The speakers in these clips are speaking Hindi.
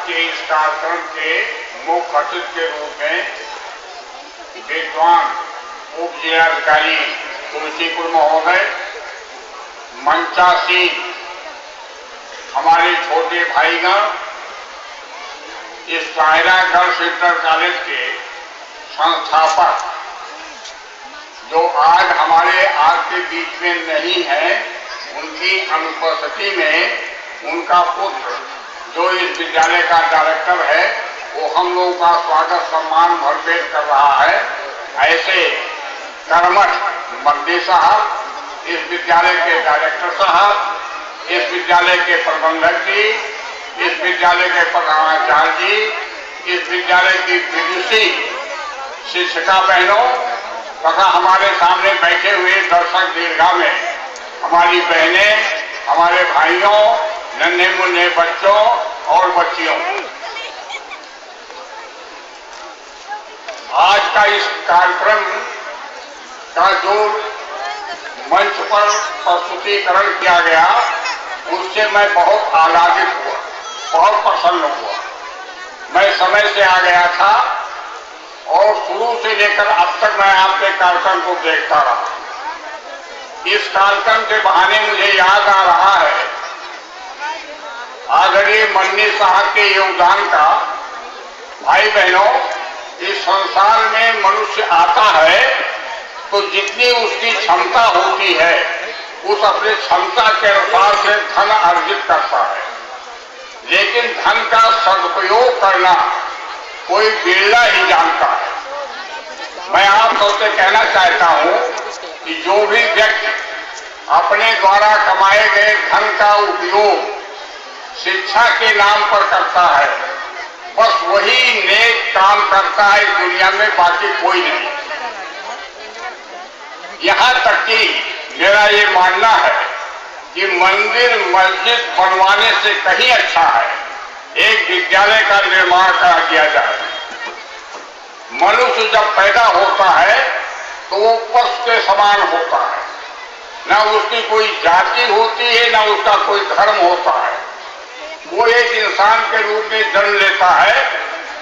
के इस कार्यक्रम के मुख्य अतिथि के रूप में विद्वान उप जिलाधिकारी तुलसीपुर महोदय, मंचासीन हमारे छोटे भाईगण, इस ताहिरा गर्ल्स इंटर कॉलेज के संस्थापक जो आज हमारे आपके बीच में नहीं है, उनकी अनुपस्थिति में उनका पुत्र जो इस विद्यालय का डायरेक्टर है वो हम लोगों का स्वागत सम्मान भरपेट कर रहा है। ऐसे कर्मठ मद्दी साहब, इस विद्यालय के डायरेक्टर साहब, इस विद्यालय के प्रबंधक जी, इस विद्यालय के प्रधानाचार्य जी, इस विद्यालय की विदुषी शिक्षिका बहनों तथा हमारे सामने बैठे हुए दर्शक दीर्घा में हमारी बहनें, हमारे भाइयों, नन्हे मुन्ने बच्चों और बच्चियों, आज का इस कार्यक्रम का जो मंच पर प्रस्तुतिकरण किया गया उससे मैं बहुत आह्लादित हुआ, बहुत प्रसन्न हुआ। मैं समय से आ गया था और शुरू से लेकर अब तक मैं आपके कार्यक्रम को देखता रहा। इस कार्यक्रम के बहाने मुझे याद आ रहा है आदरणीय मन्नी साहब के योगदान का। भाई बहनों, इस संसार में मनुष्य आता है तो जितनी उसकी क्षमता होती है उस अपनी क्षमता के अनुसार से धन अर्जित करता है, लेकिन धन का सदुपयोग करना कोई बिरला ही जानता है। मैं आप सबसे कहना चाहता हूं कि जो भी व्यक्ति अपने द्वारा कमाए गए धन का उपयोग शिक्षा के नाम पर करता है, बस वही नेक काम करता है इस दुनिया में, बाकी कोई नहीं। यहां तक कि मेरा ये मानना है कि मंदिर मस्जिद बनवाने से कहीं अच्छा है एक विद्यालय का निर्माण करा दिया जाए। मनुष्य जब पैदा होता है तो वो पशु के समान होता है, न उसकी कोई जाति होती है न उसका कोई धर्म होता है। वो एक इंसान के रूप में जन्म लेता है,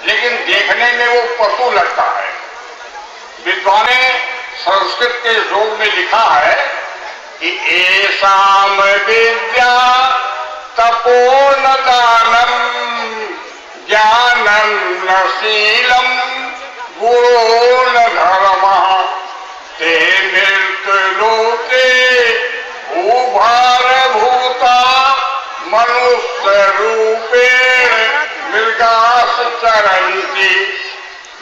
लेकिन देखने में वो पशु लगता है। विद्वान ने संस्कृत के योग में लिखा है कि एसाम विद्या तपोन दानम ज्ञानम न शीलम गुणो न धर्मः ते मृत्यु लोके भूभार भूता मनुष्य रूपेण मृगास चरन्ति।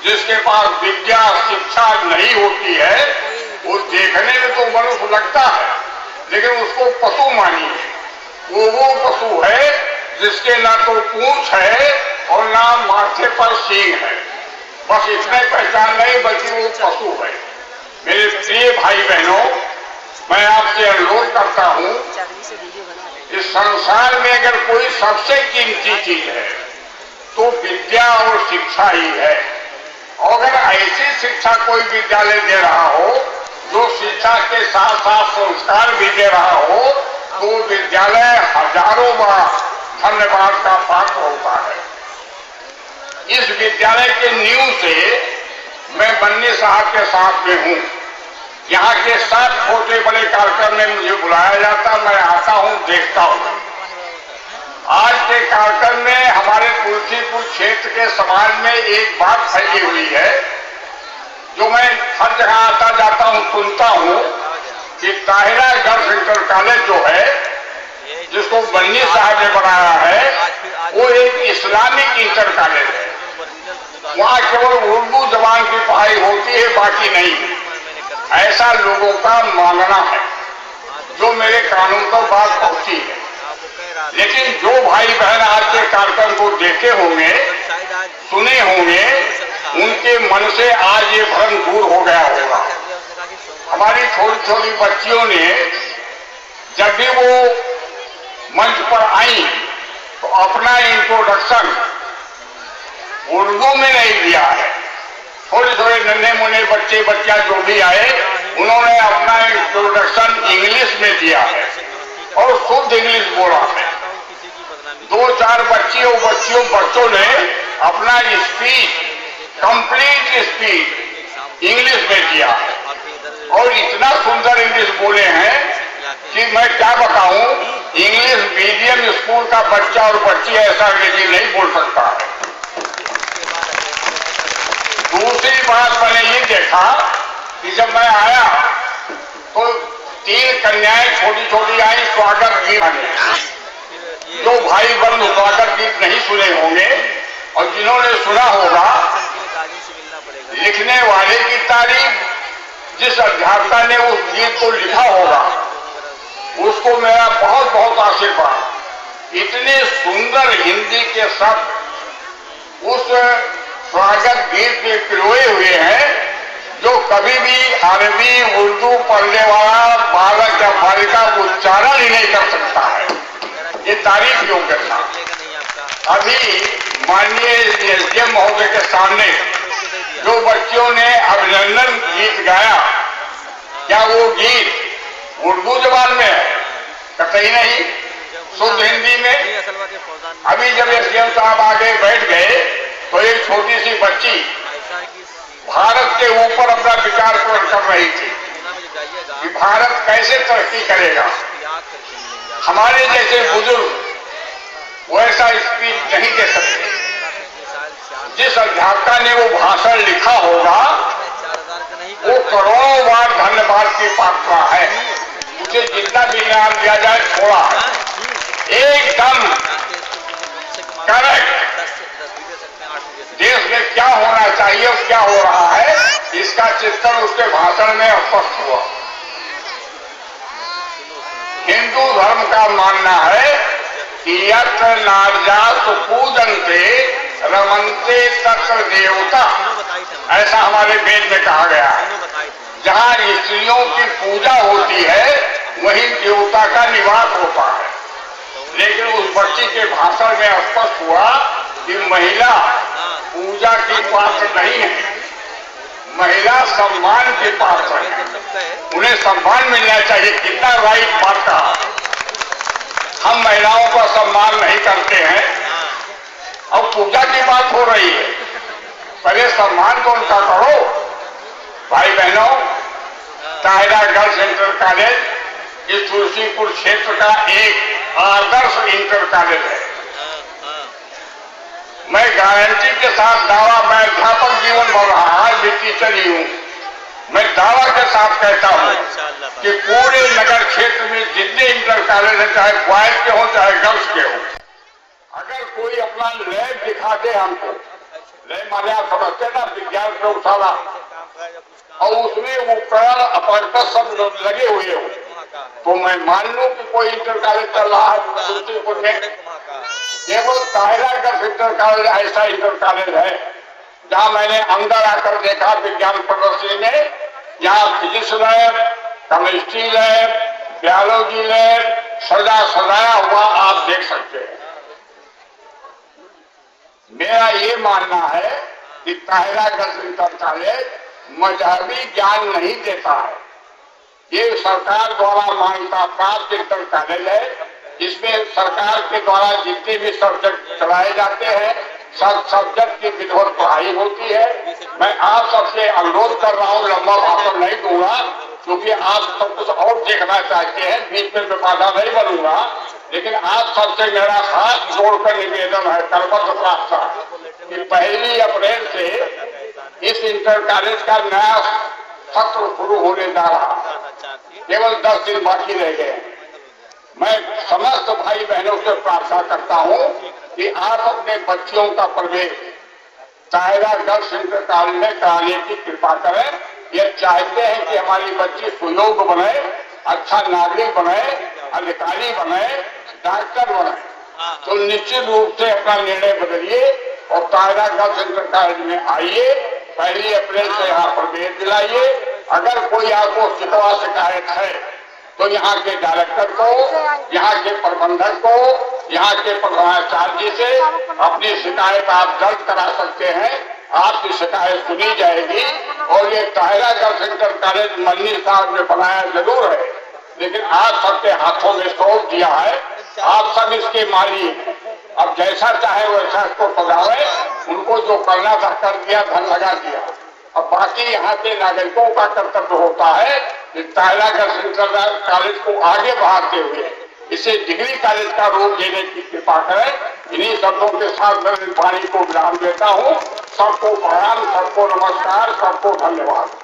जिसके पास विद्या शिक्षा नहीं होती है वो देखने में तो मनुष्य लगता है, लेकिन उसको पशु मानिए। वो पशु है जिसके ना तो पूंछ है और ना माथे पर सींग है, बस इतने पहचान नहीं बल्कि वो पशु है। मेरे प्रिय भाई बहनों, मैं आपसे अनुरोध करता हूं, इस संसार में अगर कोई सबसे कीमती चीज है तो विद्या और शिक्षा ही है। और अगर ऐसी शिक्षा कोई विद्यालय दे रहा हो जो शिक्षा के साथ साथ संस्कार भी दे रहा हो तो विद्यालय हजारों बार धन्यवाद का पात्र होता है। इस विद्यालय के नींव से मैं मन्नी साहब के साथ में हूं। यहाँ के 7 छोटे बड़े कार्यक्रम में मुझे बुलाया जाता, मैं आता हूं, देखता हूं। आज के कार्यक्रम में हमारे तुलसीपुर क्षेत्र के समाज में एक बात फैली हुई है जो मैं हर जगह आता जाता हूं, सुनता हूं कि ताहिरा गर्ल्स इंटर कॉलेज जो है जिसको मन्नी साहब ने बनाया है वो एक इस्लामिक इंटर कॉलेज है। वहां केवल उर्दू जबान की पढ़ाई होती है, बाकी नहीं। ऐसा लोगों का मानना है जो मेरे कानून पर बात पहुंची है। लेकिन जो भाई बहन आज के कार्यक्रम को देखे होंगे, सुने होंगे, उनके मन से आज ये भ्रम दूर हो गया होगा। हमारी छोटी छोटी बच्चियों ने जब भी वो मंच पर आई तो अपना इंट्रोडक्शन उर्दू में नहीं दिया है। थोड़े थोड़े नन्हे मुन्ने बच्चे बच्चियां जो भी आए उन्होंने अपना इंट्रोडक्शन इंग्लिश में दिया है और शुद्ध इंग्लिश बोला है। 2-4 बच्चों ने अपना स्पीच, कंप्लीट स्पीच इंग्लिश में किया और इतना सुंदर इंग्लिश बोले हैं कि मैं क्या बताऊं। इंग्लिश मीडियम स्कूल का बच्चा और बच्ची ऐसा अंग्रेजी नहीं बोल सकता है। दूसरी बात मैंने ये देखा कि जब मैं आया तो 3 कन्याएं छोटी आई स्वागत गीत गाने। जो भाई बंधु स्वागत गीत नहीं सुने होंगे और जिन्होंने सुना होगा, लिखने वाले की तारीफ, जिस अध्यापिका ने उस गीत को लिखा होगा उसको मेरा बहुत बहुत आशीर्वाद। इतने सुंदर हिंदी के शब्द उस स्वागत गीत में पिरोए हुए हैं जो कभी भी अरबी उर्दू पढ़ने वाला बालक या बालिका उच्चारण ही नहीं कर सकता है। ये तारीफ योग्य था। अभी माननीय एसडीएम महोदय के सामने जो बच्चियों ने अभिनंदन गीत गाया, क्या वो गीत उर्दू जबान में है? कतई नहीं, शुद्ध हिंदी में। अभी जब एसडीएम साहब आगे बैठ गए तो एक छोटी सी बच्ची भारत के ऊपर अपना विचार प्रकट कर रही थी कि भारत कैसे तरक्की करेगा। हमारे जैसे बुजुर्ग वैसा स्पीच नहीं दे सकते। जिस अध्यापिका ने वो भाषण लिखा होगा वो करोड़ों बार धन्यवाद की पात्र है। उसे जितना भी इनाम दिया जाए थोड़ा है। एकदम करेक्ट। देश में क्या होना चाहिए और क्या हो रहा है, इसका चित्रण उसके भाषण में स्पष्ट हुआ। हिंदू धर्म का मानना है कि यत्र नार्यास पूजन्ते रमन्ते तत्र देवता, ऐसा हमारे वेद में कहा गया है। जहां स्त्रियों की पूजा होती है वहीं देवता का निवास होता है। लेकिन उस बच्ची के भाषण में स्पष्ट हुआ कि महिला पूजा की पात्र नहीं है, महिला सम्मान के पात्र है। उन्हें सम्मान मिलना चाहिए। कितना राइट बात कहा। हम महिलाओं का सम्मान नहीं करते हैं और पूजा की बात हो रही है। पहले सम्मान तो उनका करो। भाई बहनों, ताहिरा गर्ल्स इंटर कॉलेज इस तुलसीपुर क्षेत्र का एक आदर्श इंटर कॉलेज है। मैं गारंटी के साथ दावा, मैं अध्यापक जीवन भर रहा, आज भी टीचर ही हूं, मैं दावा के साथ कहता हूं कि पूरे नगर क्षेत्र में जितने इंटर कॉलेज है, चाहे बॉयज के हो चाहे गर्ल्स के हो, अगर कोई अपना लैब दिखा दे हमको, लैब माने आप समझते ना, विज्ञान प्रयोगशाला, और उसमें उपकरण अपॉइंटमेंट सब लगे हुए हो, तो मैं मान लूं कि कोई इंटर कॉलेज चल रहा है तुलसीपुर में। केवल ताहिरा गर्ल्स इंटर कॉलेज ऐसा इंटर कॉलेज है जहां मैंने अंदर आकर देखा विज्ञान प्रदर्शनी में, यहाँ physics lab, chemistry lab, biology lab सजाया हुआ आप देख सकते हैं। मेरा ये मानना है कि ताहिरा गर्ल्स इंटर कॉलेज मजहबी ज्ञान नहीं देता है। ये सरकार द्वारा मान्यता प्राप्त इंटर कॉलेज है। इसमें सरकार के द्वारा जितने भी सब्जेक्ट चलाए जाते हैं, सब सब्जेक्ट की विधिवत पढ़ाई होती है। मैं आप सबसे अनुरोध कर रहा हूँ, लंबा भाषण नहीं दूंगा क्योंकि आप सब कुछ और देखना चाहते हैं, बीच में मैं बाधा नहीं बनूंगा, लेकिन आप सबसे मेरा हाथ जोड़कर निवेदन है, करबद्ध प्रार्थना कि 1 अप्रैल से इस इंटर कॉलेज का नया सत्र शुरू होने जा रहा। केवल 10 दिन बाकी रह गए। मैं समस्त भाई बहनों से प्रार्थना करता हूं कि आप अपने बच्चियों का प्रवेश ताहिरा गर्ल्स इंटर कॉलेज में कराने की कृपा करें। ये चाहते हैं कि हमारी बच्ची सुयोग्य बने, अच्छा नागरिक बने, अधिकारी बने, डॉक्टर बने, तो निश्चित रूप से अपना निर्णय बदलिए और ताहिरा गर्ल्स इंटर कॉलेज में आइए। 1 अप्रैल से यहाँ प्रवेश दिलाइए। अगर कोई आपको शिकवा शिकायत है तो यहाँ के डायरेक्टर को, यहाँ के प्रबंधक को, यहाँ के प्रधानाचार्य से अपनी शिकायत आप दर्ज करा सकते हैं। आपकी शिकायत सुनी जाएगी। और ये ताहिरा गर्ल्स इंटर कॉलेज मन्नी साहब ने बनाया जरूर है, लेकिन आप सबके हाथों में सौंप दिया है आप सब इसके मालिक हैं। अब जैसा चाहे वैसा इसको सजावे, उनको जो करना था कर दिया, धन लगा दिया। अब बाकी यहाँ के नागरिकों का कर्तव्य होता है कि टाइलागढ़ सेंट्रल कॉलेज को आगे बढ़ाते हुए इसे डिग्री कॉलेज का रूप देने की कृपा करें। इन्हीं शब्दों के साथ मैं वाणी को विराम देता हूँ। सबको प्रणाम, सबको नमस्कार, सबको धन्यवाद।